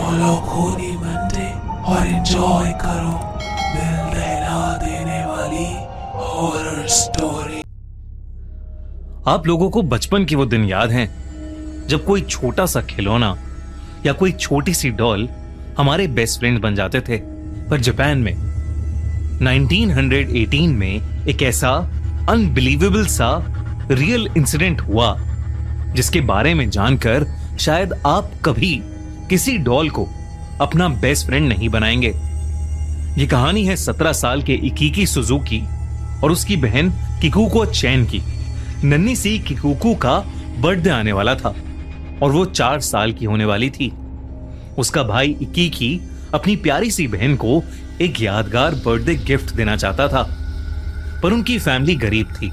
खोलो खूनी मंडे और एंजॉय करो दिल दहला देने वाली हॉरर स्टोरी। आप लोगों को बचपन के वो दिन याद हैं जब कोई छोटा सा खिलौना या कोई छोटी सी डॉल हमारे बेस्ट फ्रेंड बन जाते थे। पर जापान में 1918 में एक ऐसा अनबिलीवेबल सा रियल इंसिडेंट हुआ जिसके बारे में जानकर शायद आप कभी किसी डॉल को अपना बेस्ट फ्रेंड नहीं बनाएंगे। ये कहानी है 17 साल के इकीकी सुजुकी और उसकी बहन किकुको चैन की। नन्ही सी किकुको का बर्थडे आने वाला था और वो 4 साल की होने वाली थी। उसका भाई इकीकी अपनी प्यारी सी बहन को एक यादगार बर्थडे गिफ्ट देना चाहता था, पर उनकी फैमिली गरीब थी।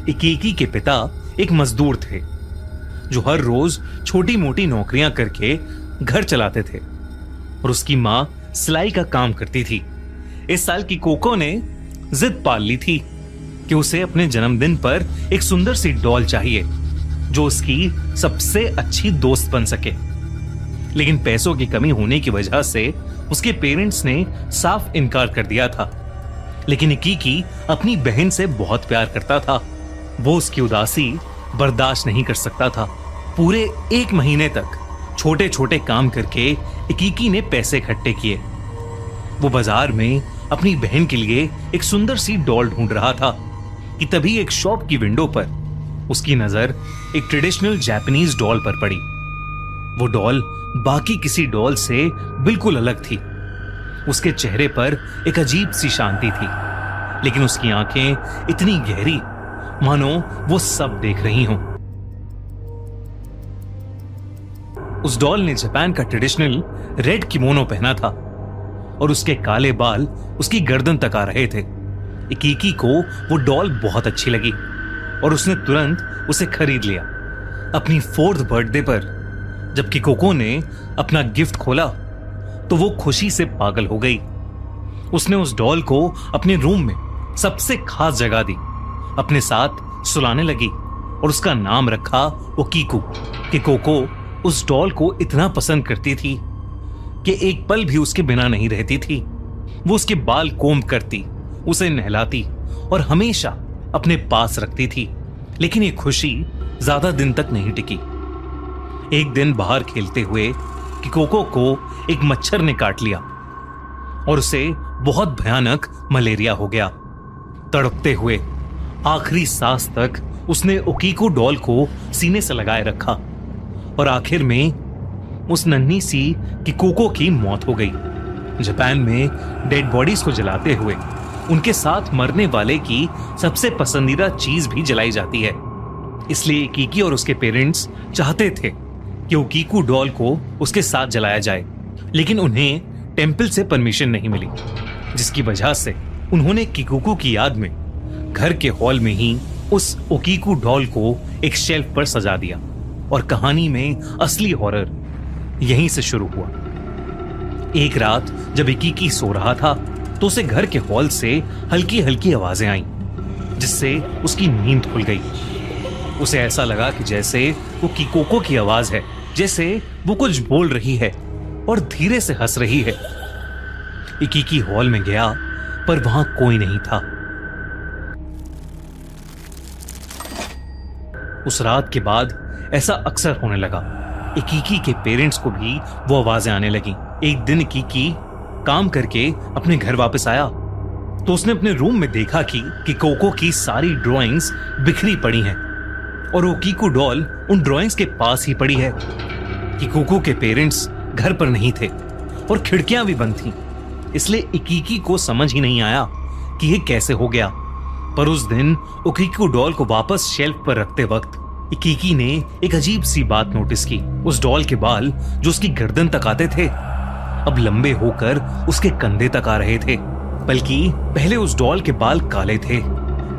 इकीकी के पिता एक मजदूर थे जो हर रोज छोटी मोटी नौकरियां करके घर चलाते थे और उसकी मां सिलाई का काम करती थी। इस साल की कोको ने जिद पाल ली थी कि उसे अपने जन्मदिन पर एक सुंदर सी डॉल चाहिए जो उसकी सबसे अच्छी दोस्त बन सके। लेकिन पैसों की कमी होने की वजह से उसके पेरेंट्स ने साफ इनकार कर दिया था। लेकिन इकीकी अपनी बहन से बहुत प्यार करता था। वो उसकी उदासी बर्दाश्त नहीं कर सकता था। पूरे 1 महीने तक छोटे छोटे काम करके इकीकी ने पैसे इकट्ठे किए। वो बाजार में अपनी बहन के लिए एक सुंदर सी डॉल ढूंढ रहा था कि तभी एक शॉप की विंडो पर उसकी नजर एक ट्रेडिशनल जापानीज डॉल पर पड़ी। वो डॉल बाकी किसी डॉल से बिल्कुल अलग थी। उसके चेहरे पर एक अजीब सी शांति थी, लेकिन उसकी आंखें इतनी गहरी मानो वो सब देख रही हों। उस डॉल ने जापान का ट्रेडिशनल रेड किमोनो पहना था और उसके काले बाल उसकी गर्दन तक आ रहे थे। इकीकी को वो डॉल बहुत अच्छी लगी और उसने तुरंत उसे खरीद लिया। अपनी 4th बर्थडे पर जब किकोको ने अपना गिफ्ट खोला तो वो खुशी से पागल हो गई। उसने उस डॉल को अपने रूम में सबसे खास जगह दी, अपने साथ सुलाने लगी और उसका नाम रखा ओकीकू। किकोको उस डॉल को इतना पसंद करती थी कि एक पल भी उसके बिना नहीं रहती थी। वो उसके बाल कोम्ब करती, उसे नहलाती और हमेशा अपने पास रखती थी। लेकिन ये खुशी ज्यादा दिन तक नहीं टिकी। एक दिन बाहर खेलते हुए किकोको को एक मच्छर ने काट लिया और उसे बहुत भयानक मलेरिया हो गया। तड़पते हुए आखिरी सांस तक उसने ओकीको डॉल को सीने से लगाए रखा और आखिर में उस नन्ही सी किकोको की मौत हो गई। जापान में डेड बॉडीज को जलाते हुए उनके साथ मरने वाले की सबसे पसंदीदा चीज भी जलाई जाती है। इसलिए इकीकी और उसके पेरेंट्स चाहते थे कि ओकीको डॉल को उसके साथ जलाया जाए, लेकिन उन्हें टेंपल से परमिशन नहीं मिली, जिसकी वजह से उन्होंने किकोको की याद में घर के हॉल में ही उस ओकीको डॉल को एक शेल्फ पर सजा दिया। और कहानी में असली हॉरर यहीं से शुरू हुआ। एक रात जब इकीकी सो रहा था तो उसे घर के हॉल से हल्की हल्की आवाजें आईं, जिससे उसकी नींद खुल गई। उसे ऐसा लगा कि जैसे वो किकोको की आवाज है, जैसे वो कुछ बोल रही है और धीरे से हंस रही है। इकीकी हॉल में गया पर वहां कोई नहीं था। उस रात के बाद ऐसा अक्सर होने लगा। इकीकी के पेरेंट्स को भी वो आवाजें आने लगी। एक दिन इकीकी काम करके अपने घर वापस आया तो उसने अपने रूम में देखा कि किकोको की सारी ड्राइंग्स बिखरी पड़ी हैं और ओकीको डॉल उन ड्राइंग्स के पास ही पड़ी है। किकोको के पेरेंट्स घर पर नहीं थे और खिड़कियां भी बंद थीं, इसलिए इकीकी को समझ ही नहीं आया कि ये कैसे हो गया। पर उस दिन ओकीको डॉल को वापस शेल्फ पर रखते वक्त इकीकी ने एक अजीब सी बात नोटिस की। उस डॉल के बाल जो उसकी गर्दन तक आते थे अब लंबे होकर उसके कंधे तक आ रहे थे। बल्कि पहले उस डॉल के बाल काले थे,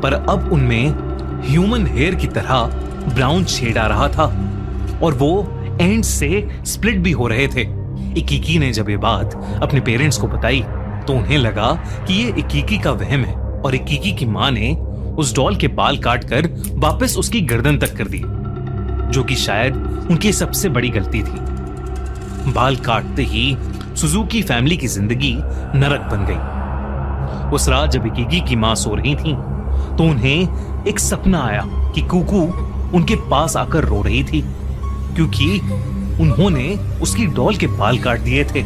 पर अब उनमें ह्यूमन हेयर की तरह ब्राउन शेड आ रहा था और वो एंड से स्प्लिट भी हो रहे थे। इकीकी ने जब ये बात अपने पेरेंट्स को बताई तो उन्हें लगा कि ये इकीकी का वहम है और इकीकी की मां ने उस डॉल के बाल काटकर वापस उसकी गर्दन तक कर दिए, जो कि शायद उनकी सबसे बड़ी गलती थी। बाल काटते ही सुजुकी फैमिली की जिंदगी नरक बन गई। उस रात जब इकीकी की मां सो रही थी तो उन्हें एक सपना आया कि कुकू उनके पास आकर रो रही थी क्योंकि उन्होंने उसकी डॉल के बाल काट दिए थे।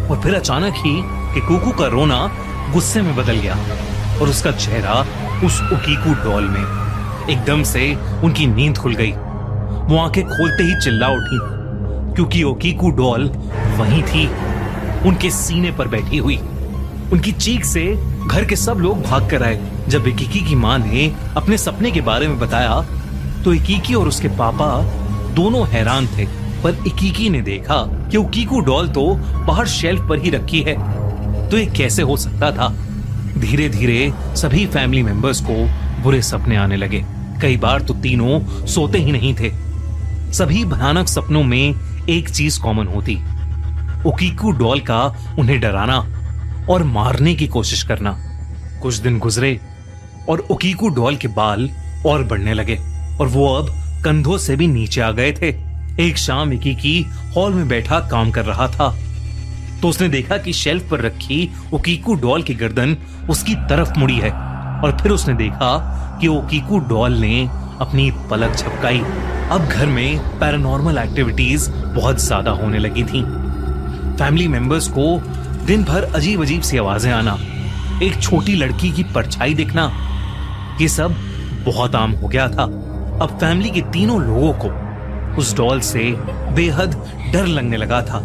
और फिर अचानक ही कि कुकू का रोना गुस्से में बदल गया और उसका चेहरा उस ओकीकू डॉल में। एकदम से उनकी नींद खुल गई। वो आंखें खोलते ही चिल्ला उठी क्योंकि ओकीकू डॉल वहीं थी, उनके सीने पर बैठी हुई। उनकी चीख से घर के सब लोग भाग कर आए। जब इकीकी की मां ने अपने सपने के बारे में बताया तो इकीकी और उसके पापा दोनों हैरान थे। पर इकीकी ने देखा कि ओकीकू डॉल तो बाहर शेल्फ पर ही रखी है, तो ये कैसे हो सकता था। धीरे धीरे सभी फैमिली मेंबर्स को बुरे सपने आने लगे। कई बार तो तीनों सोते ही नहीं थे। सभी भयानक सपनों में एक चीज कॉमन होती, ओकीकू डॉल का उन्हें डराना और मारने की कोशिश करना। कुछ दिन गुजरे और ओकीकू डॉल के बाल और बढ़ने लगे और वो अब कंधों से भी नीचे आ गए थे। एक शाम इकीकी हॉल में बैठा काम कर रहा था तो उसने देखा कि शेल्फ पर रखी ओकीकू डॉल की गर्दन उसकी तरफ मुड़ी है। और फिर उसने देखा कि ओकीकू डॉल ने अपनी पलक झपकाई। अब घर में पैरानॉर्मल एक्टिविटीज बहुत ज्यादा होने लगी थी। फैमिली मेंबर्स को दिन भर अजीब अजीब सी आवाजें आना, एक छोटी लड़की की परछाई दिखना, ये सब बहुत आम हो गया था। अब फैमिली के तीनों लोगों को उस डॉल से बेहद डर लगने लगा था।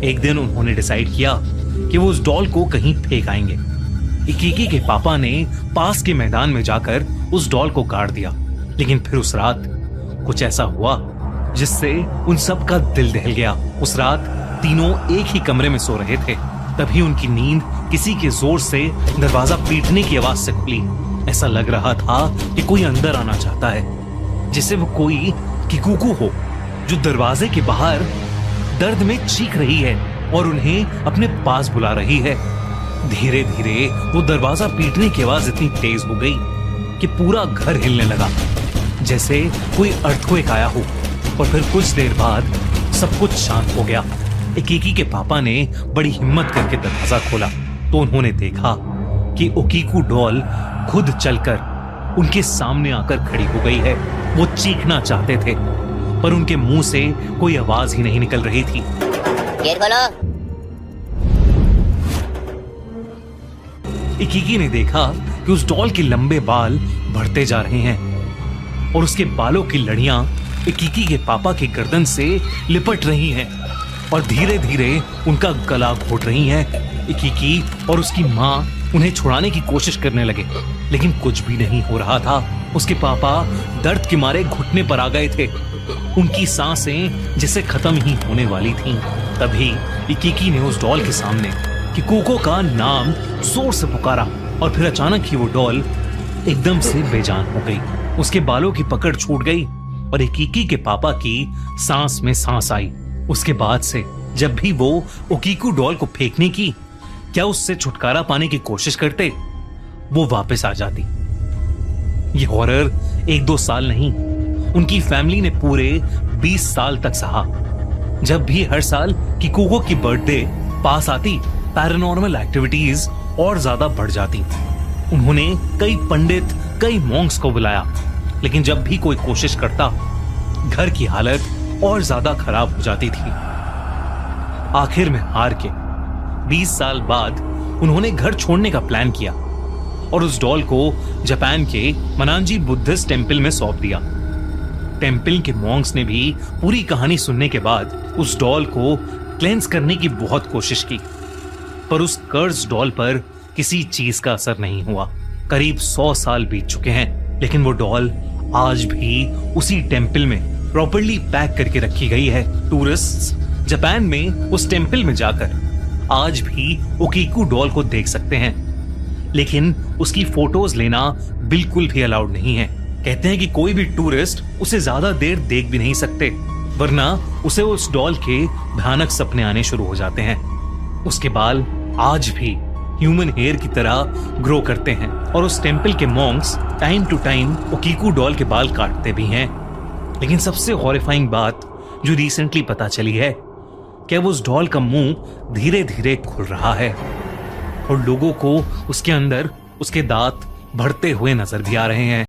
एक दिन उन्होंने डिसाइड किया कि वो उस डॉल को कहीं फेंक आएंगे। इकीकी के पापा ने पास के मैदान में जाकर उस डॉल को गाड़ दिया। लेकिन फिर उस रात कुछ ऐसा हुआ जिससे उन सब का दिल दहल गया। उस रात तीनों एक ही कमरे में सो रहे थे। तभी उनकी नींद किसी के जोर से दरवाजा पीटने की आवाज से खुली। ऐसा लग रहा था कि कोई अंदर आना चाहता है, जैसे वो कोई किकुकू हो जो दरवाजे के बाहर दर्द में चीख रही है और उन्हें अपने पास बुला रही है। धीरे धीरे वो दरवाजा पीटने की आवाज इतनी तेज हो गई कि पूरा घर हिलने लगा, जैसे कोई अर्थक्वेक आया हो। और फिर कुछ देर बाद सब कुछ शांत हो गया। इकीकी के पापा ने बड़ी हिम्मत करके दरवाजा खोला तो उन्होंने देखा कि ओकीकू डॉल खुद चलकर उनके सामने आकर खड़ी हो गई है। वो चीखना चाहते थे पर उनके मुंह से कोई आवाज ही नहीं निकल रही थी। गेट खोलो। इकीकी ने देखा कि उस डॉल के लंबे बाल बढ़ते जा रहे हैं और उसके बालों की लड़ियां इकीकी के पापा की गर्दन से लिपट रही हैं और धीरे धीरे उनका गला घोट रही हैं। इकीकी और उसकी मां उन्हें छुड़ाने की कोशिश करने लगे लेकिन कुछ भी नहीं हो रहा था। उसके पापा दर्द के मारे घुटने पर आ गए थे। उनकी सांसें जैसे खत्म ही होने वाली थीं। तभी इकीकी ने उस डॉल के सामने किकुको का नाम जोर से पुकारा और फिर अचानक ही वो डॉल एकदम से बेजान हो गई। उसके बालों की पकड़ छूट गई और इकीकी के पापा की सांस में सांस आई। उसके बाद से जब भी वो ओकीकू डॉल को फेंकने की क्या उससे छुटकारा पाने की कोशिश करते, वो वापस आ जाती। ये हॉरर 1-2 साल नहीं, उनकी फैमिली ने पूरे 20 साल तक सहा। जब भी हर साल किकुको की बर्थडे पास आती, पैरानॉर्मल एक्टिविटीज और ज्यादा बढ़ जाती। उन्होंने कई पंडित, कई मॉन्क्स को बुलाया, लेकिन जब भी कोई कोशिश करता, घर की हालत और ज्यादा खराब हो जाती थी। आखिर में हार के 20 साल बाद उन्होंने घर छोड़ने का प्लान किया और उस डॉल को जापान के मनांजी बुद्धिस्ट टेम्पल में सौंप दिया। टेम्पल के मॉन्क्स ने भी पूरी कहानी सुनने के बाद उस डॉल को क्लेंस करने की बहुत कोशिश की, पर उस कर्स डॉल पर किसी चीज का असर नहीं हुआ। करीब 100 साल बीत चुके हैं, लेकिन वो डॉल आज भी उसी टेम्पल में प्रॉपर्ली पैक करके रखी गई है। टूरिस्ट्स जापान में उस टेम्पल में जाकर आज भी ओकीकू डॉल को देख सकते हैं, लेकिन उसकी फोटोज लेना बिल्कुल भी अलाउड नहीं है। कहते हैं कि कोई भी टूरिस्ट उसे ज्यादा देर देख भी नहीं सकते, वरना उसे उस डॉल के भयानक सपने आने शुरू हो जाते हैं। उसके बाल आज भी ह्यूमन हेयर की तरह ग्रो करते हैं और उस टेम्पल के monks time to time Okiku doll के बाल काटते भी हैं। लेकिन सबसे हॉरिफाइंग बात जो रिसेंटली पता चली है, कि अब उस डॉल का मुंह धीरे धीरे खुल रहा है और लोगों को उसके अंदर उसके दांत बढ़ते हुए नजर भी आ रहे हैं।